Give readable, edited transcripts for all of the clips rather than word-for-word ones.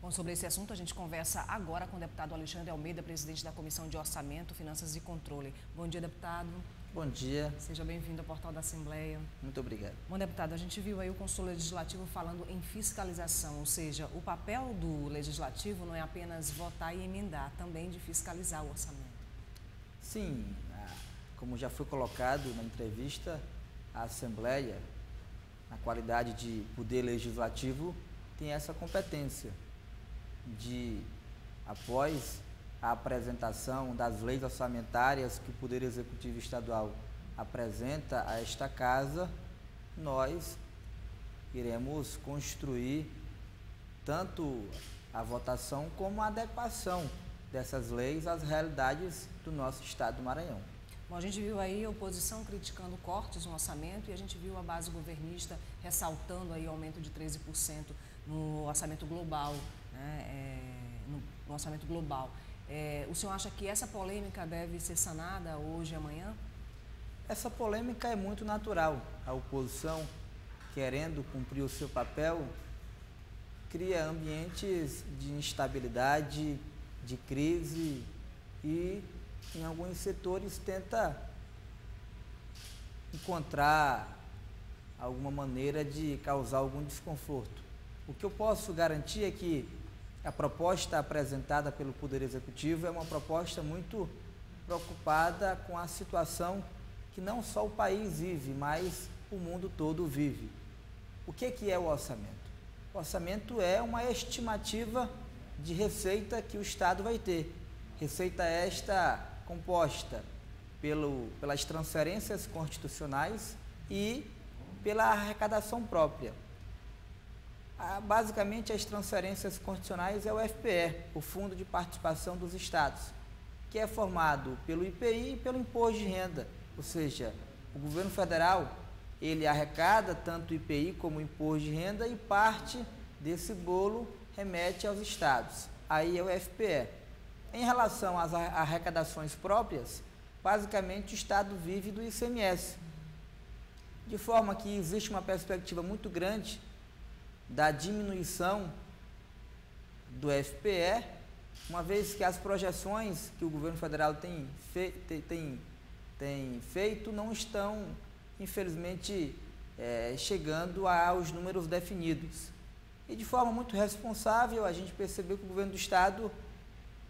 Bom, sobre esse assunto a gente conversa agora com o deputado Alexandre Almeida, presidente da Comissão de Orçamento, Finanças e Controle. Bom dia, deputado. Bom dia. Seja bem-vindo ao Portal da Assembleia. Muito obrigado. Bom, deputado, a gente viu aí o Conselho Legislativo falando em fiscalização, ou seja, o papel do Legislativo não é apenas votar e emendar, também de fiscalizar o orçamento. Sim, como já foi colocado na entrevista, a Assembleia, na qualidade de poder legislativo, tem essa competência de, após a apresentação das leis orçamentárias que o Poder Executivo Estadual apresenta a esta Casa, nós iremos construir tanto a votação como a adequação dessas leis às realidades do nosso estado do Maranhão. Bom, a gente viu aí a oposição criticando cortes no orçamento e a gente viu a base governista ressaltando aí o aumento de 13% no orçamento global, né, no orçamento global. O senhor acha que essa polêmica deve ser sanada hoje e amanhã? Essa polêmica é muito natural. A oposição, querendo cumprir o seu papel, cria ambientes de instabilidade, de crise e, em alguns setores, tenta encontrar alguma maneira de causar algum desconforto. O que eu posso garantir é que a proposta apresentada pelo Poder Executivo é uma proposta muito preocupada com a situação que não só o país vive, mas o mundo todo vive. O que é o orçamento? O orçamento é uma estimativa de receita que o Estado vai ter. Receita esta composta pelas transferências constitucionais e pela arrecadação própria. Basicamente, as transferências constitucionais é o FPE, o Fundo de Participação dos Estados, que é formado pelo IPI e pelo Imposto de Renda, ou seja, o governo federal ele arrecada tanto o IPI como o Imposto de Renda e parte desse bolo remete aos estados, aí é o FPE. Em relação às arrecadações próprias, basicamente o Estado vive do ICMS, de forma que existe uma perspectiva muito grande da diminuição do FPE, uma vez que as projeções que o governo federal tem feito não estão, infelizmente, chegando aos números definidos. E de forma muito responsável, a gente percebeu que o governo do Estado,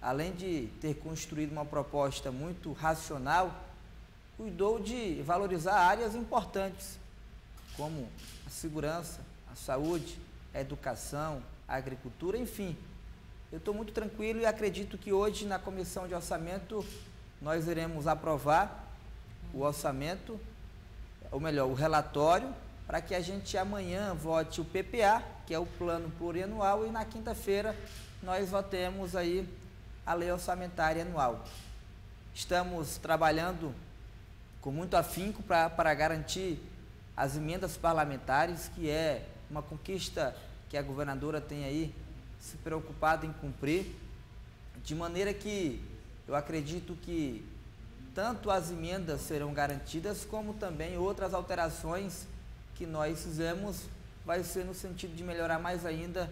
além de ter construído uma proposta muito racional, cuidou de valorizar áreas importantes, como a segurança, a saúde, a educação, a agricultura, enfim. Eu estou muito tranquilo e acredito que hoje na Comissão de Orçamento nós iremos aprovar o orçamento, ou melhor, o relatório, para que a gente amanhã vote o PPA, que é o Plano Plurianual, e na quinta-feira nós votemos aí a Lei Orçamentária Anual. Estamos trabalhando com muito afinco para garantir as emendas parlamentares, que é uma conquista que a governadora tem aí se preocupado em cumprir, de maneira que eu acredito que tanto as emendas serão garantidas, como também outras alterações que nós fizemos, vai ser no sentido de melhorar mais ainda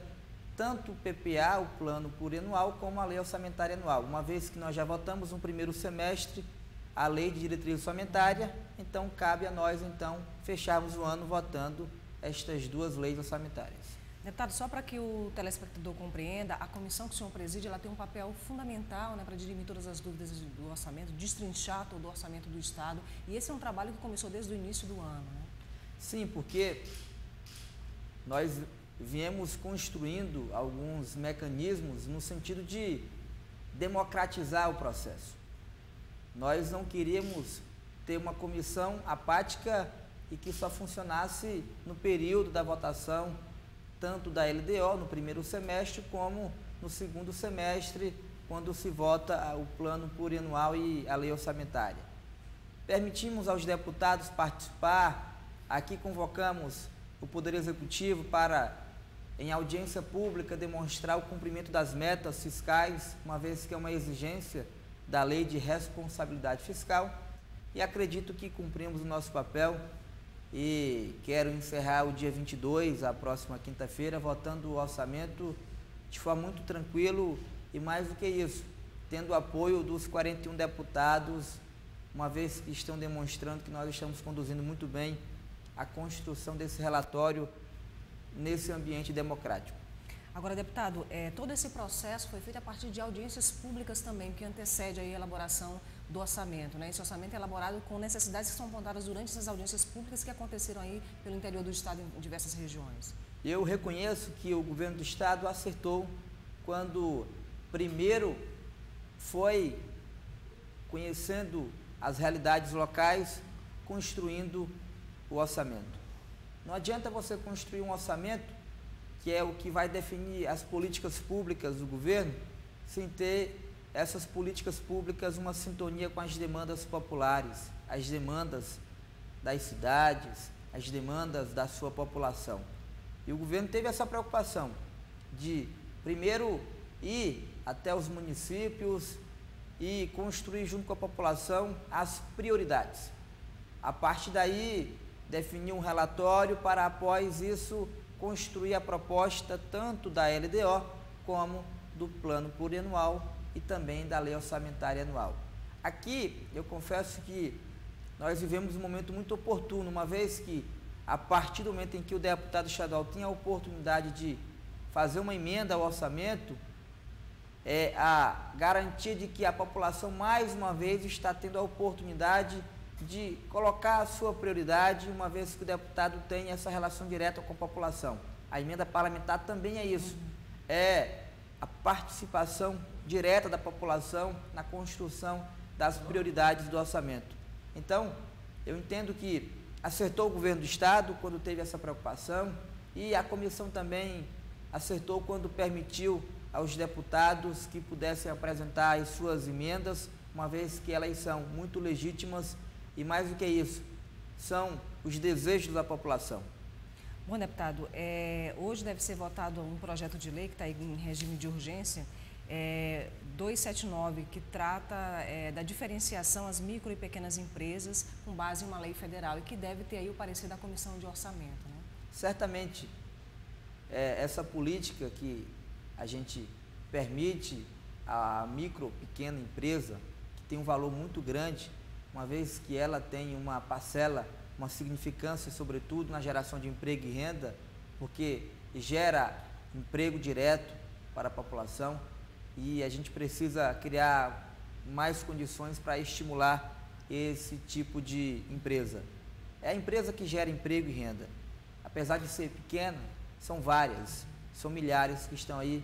tanto o PPA, o Plano Plurianual, como a Lei Orçamentária Anual, uma vez que nós já votamos no primeiro semestre a Lei de Diretriz Orçamentária, então cabe a nós fecharmos o ano votando estas duas leis orçamentárias. Deputado, só para que o telespectador compreenda, a comissão que o senhor preside, ela tem um papel fundamental, né, para dirimir todas as dúvidas do orçamento, destrinchar todo o orçamento do Estado, e esse é um trabalho que começou desde o início do ano, né? Sim, porque nós viemos construindo alguns mecanismos no sentido de democratizar o processo. Nós não queríamos ter uma comissão apática e que só funcionasse no período da votação, tanto da LDO no primeiro semestre, como no segundo semestre, quando se vota o Plano Plurianual e a Lei Orçamentária. Permitimos aos deputados participar, aqui convocamos o Poder Executivo para, em audiência pública, demonstrar o cumprimento das metas fiscais, uma vez que é uma exigência da Lei de Responsabilidade Fiscal, e acredito que cumprimos o nosso papel e quero encerrar o dia 22, a próxima quinta-feira, votando o orçamento de forma muito tranquilo e, mais do que isso, tendo o apoio dos 41 deputados, uma vez que estão demonstrando que nós estamos conduzindo muito bem a construção desse relatório nesse ambiente democrático. Agora, deputado, todo esse processo foi feito a partir de audiências públicas também, que antecede aí a elaboração do orçamento, né? Esse orçamento é elaborado com necessidades que são apontadas durante essas audiências públicas que aconteceram aí pelo interior do estado em diversas regiões. Eu reconheço que o governo do estado acertou quando primeiro foi conhecendo as realidades locais, construindo o orçamento. Não adianta você construir um orçamento que é o que vai definir as políticas públicas do governo, sem ter essas políticas públicas uma sintonia com as demandas populares, as demandas das cidades, as demandas da sua população. E o governo teve essa preocupação de, primeiro, ir até os municípios e construir junto com a população as prioridades. A partir daí, definir um relatório para, após isso, construir a proposta tanto da LDO como do plano plurianual e também da lei orçamentária anual. Aqui, eu confesso que nós vivemos um momento muito oportuno, uma vez que, a partir do momento em que o deputado estadual tinha a oportunidade de fazer uma emenda ao orçamento, a garantia de que a população, mais uma vez, está tendo a oportunidade de colocar a sua prioridade, uma vez que o deputado tem essa relação direta com a população. A emenda parlamentar também é isso, é a participação direta da população na construção das prioridades do orçamento. Então, eu entendo que acertou o governo do estado quando teve essa preocupação e a comissão também acertou quando permitiu aos deputados que pudessem apresentar as suas emendas, uma vez que elas são muito legítimas e, mais do que isso, são os desejos da população. Bom, deputado, hoje deve ser votado um projeto de lei que está em regime de urgência, 279, que trata da diferenciação às micro e pequenas empresas com base em uma lei federal e que deve ter aí o parecer da Comissão de Orçamento, né? Certamente, essa política que a gente permite a micro, pequena empresa, que tem um valor muito grande, uma vez que ela tem uma parcela, uma significância, sobretudo na geração de emprego e renda, porque gera emprego direto para a população e a gente precisa criar mais condições para estimular esse tipo de empresa. É a empresa que gera emprego e renda. Apesar de ser pequena, são várias, são milhares que estão aí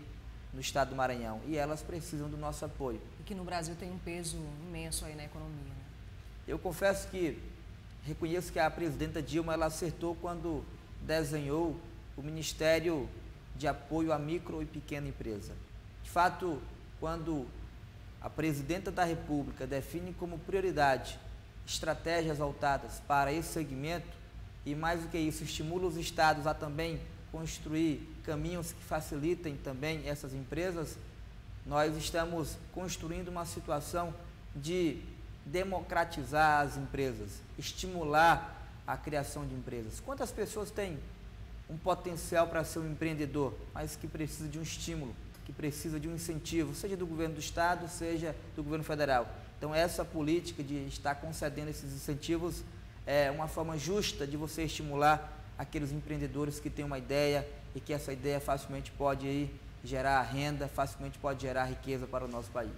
no estado do Maranhão e elas precisam do nosso apoio. E que no Brasil tem um peso imenso aí na economia, né? Eu confesso que reconheço que a presidenta Dilma ela acertou quando desenhou o Ministério de Apoio à Micro e Pequena Empresa. De fato, quando a presidenta da República define como prioridade estratégias voltadas para esse segmento e, mais do que isso, estimula os estados a também construir caminhos que facilitem também essas empresas, nós estamos construindo uma situação de democratizar as empresas, estimular a criação de empresas. Quantas pessoas têm um potencial para ser um empreendedor, mas que precisa de um estímulo, que precisa de um incentivo, seja do governo do estado, seja do governo federal. Então, essa política de estar concedendo esses incentivos é uma forma justa de você estimular aqueles empreendedores que têm uma ideia e que essa ideia facilmente pode aí gerar renda, facilmente pode gerar riqueza para o nosso país.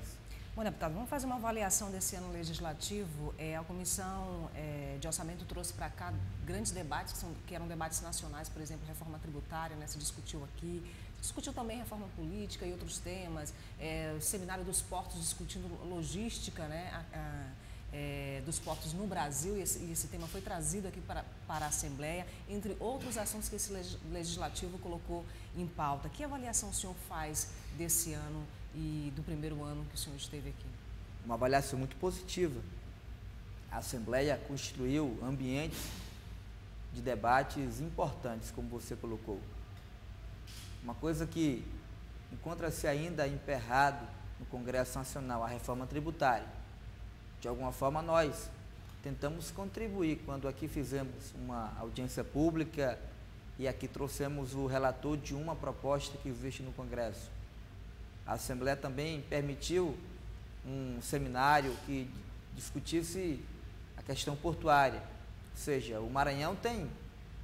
Bom, deputado, vamos fazer uma avaliação desse ano legislativo. A Comissão de Orçamento trouxe para cá grandes debates, que eram debates nacionais, por exemplo, reforma tributária, né, se discutiu aqui, discutiu também reforma política e outros temas, o seminário dos portos discutindo logística, né, dos portos no Brasil, e esse tema foi trazido aqui para a Assembleia, entre outros assuntos que esse legislativo colocou em pauta. Que avaliação o senhor faz desse ano e do primeiro ano que o senhor esteve aqui? Uma avaliação muito positiva. A Assembleia construiu ambientes de debates importantes, como você colocou. Uma coisa que encontra-se ainda emperrado no Congresso Nacional, a reforma tributária. De alguma forma, nós tentamos contribuir quando aqui fizemos uma audiência pública e aqui trouxemos o relator de uma proposta que existe no Congresso. A Assembleia também permitiu um seminário que discutisse a questão portuária, ou seja, o Maranhão tem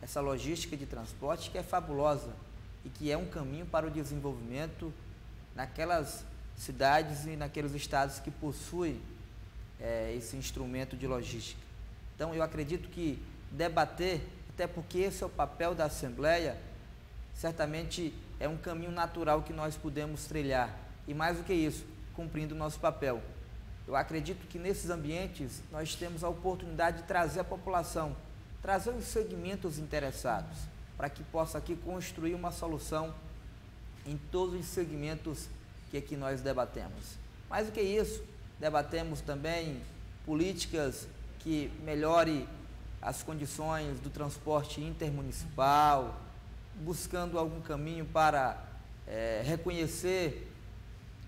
essa logística de transporte que é fabulosa e que é um caminho para o desenvolvimento naquelas cidades e naqueles estados que possuem esse instrumento de logística. Então, eu acredito que debater, até porque esse é o papel da Assembleia, certamente é um caminho natural que nós podemos trilhar. E mais do que isso, cumprindo o nosso papel. Eu acredito que nesses ambientes nós temos a oportunidade de trazer a população, trazer os segmentos interessados, para que possa aqui construir uma solução em todos os segmentos que aqui nós debatemos. Mais do que isso, debatemos também políticas que melhore as condições do transporte intermunicipal, buscando algum caminho para reconhecer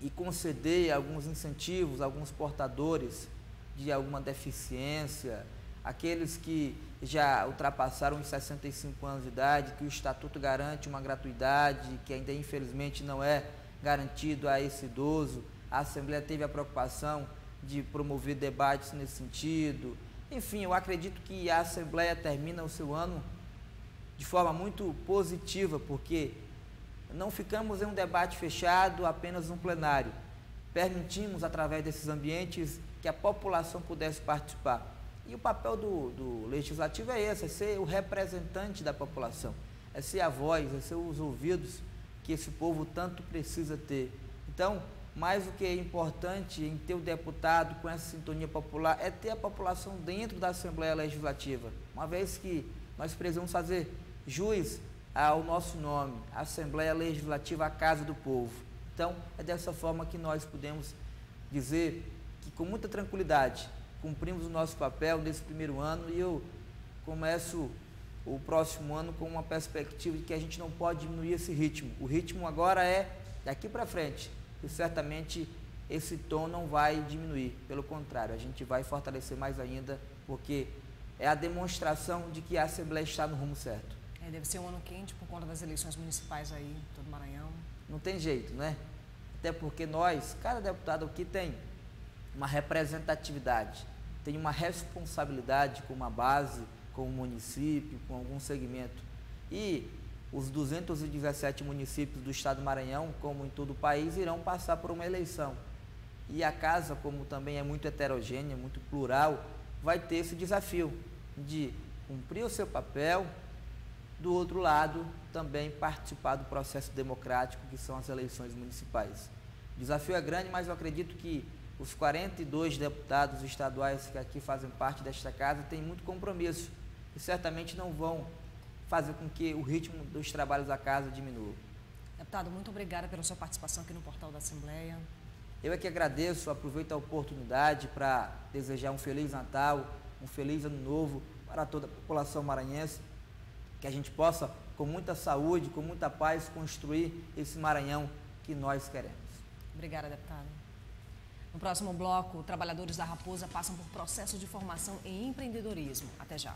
e conceder alguns incentivos a alguns portadores de alguma deficiência, aqueles que já ultrapassaram os 65 anos de idade, que o Estatuto garante uma gratuidade, que ainda infelizmente não é garantido a esse idoso. A Assembleia teve a preocupação de promover debates nesse sentido. Enfim, eu acredito que a Assembleia termina o seu ano de forma muito positiva, porque não ficamos em um debate fechado, apenas um plenário. Permitimos, através desses ambientes, que a população pudesse participar. E o papel do Legislativo é esse, é ser o representante da população, é ser a voz, é ser os ouvidos que esse povo tanto precisa ter. Então, mais do que é importante em ter o deputado com essa sintonia popular, é ter a população dentro da Assembleia Legislativa, uma vez que nós precisamos fazer jus ao nosso nome, a Assembleia Legislativa, a Casa do Povo. Então, é dessa forma que nós podemos dizer que, com muita tranquilidade, cumprimos o nosso papel nesse primeiro ano, e eu começo o próximo ano com uma perspectiva de que a gente não pode diminuir esse ritmo. O ritmo agora é daqui para frente, e certamente esse tom não vai diminuir, pelo contrário, a gente vai fortalecer mais ainda, porque é a demonstração de que a Assembleia está no rumo certo. Deve ser um ano quente por conta das eleições municipais aí em todo o Maranhão. Não tem jeito, né? Até porque nós, cada deputado aqui tem uma representatividade, tem uma responsabilidade com uma base, com o município, com algum segmento. E os 217 municípios do estado do Maranhão, como em todo o país, irão passar por uma eleição. E a casa, como também é muito heterogênea, muito plural, vai ter esse desafio de cumprir o seu papel, do outro lado, também participar do processo democrático, que são as eleições municipais. O desafio é grande, mas eu acredito que os 42 deputados estaduais que aqui fazem parte desta casa têm muito compromisso e certamente não vão fazer com que o ritmo dos trabalhos da casa diminua. Deputado, muito obrigada pela sua participação aqui no Portal da Assembleia. Eu é que agradeço, aproveito a oportunidade para desejar um Feliz Natal, um Feliz Ano Novo para toda a população maranhense, que a gente possa, com muita saúde, com muita paz, construir esse Maranhão que nós queremos. Obrigada, deputado. No próximo bloco, trabalhadores da Raposa passam por processo de formação em empreendedorismo. Até já.